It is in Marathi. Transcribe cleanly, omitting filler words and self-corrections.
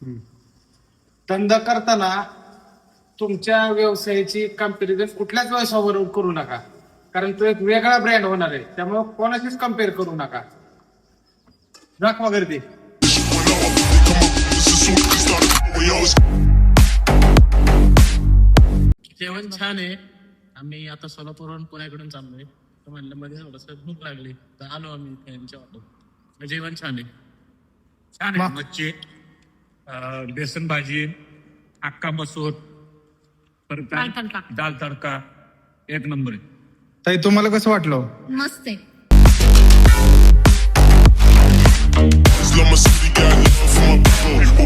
धंदा करताना तुमच्या व्यवसायाची कम्पॅरिझन कुठल्याच व्यवसायाबरोबर करू नका, कारण तो एक वेगळा ब्रँड होणार आहे. त्यामुळे कोणाशीच कम्पेअर करू नका. दाखवा गर्दी. जेवण छान आहे. आम्ही आता सोलापूरवरून पुण्याकडून चाललोय. तर म्हणलं मध्ये थोडस भूक लागली तर आलो आम्ही त्यांच्या ऑटो. जेवण छान आहे. छान आहे. मच्छी, बेसन भाजी, अक्का मसूर, परत दाल तडका एक नंबर आहे. ताई तुम्हाला कसं वाटलं? मस्त आहे. Islam City got love for my people.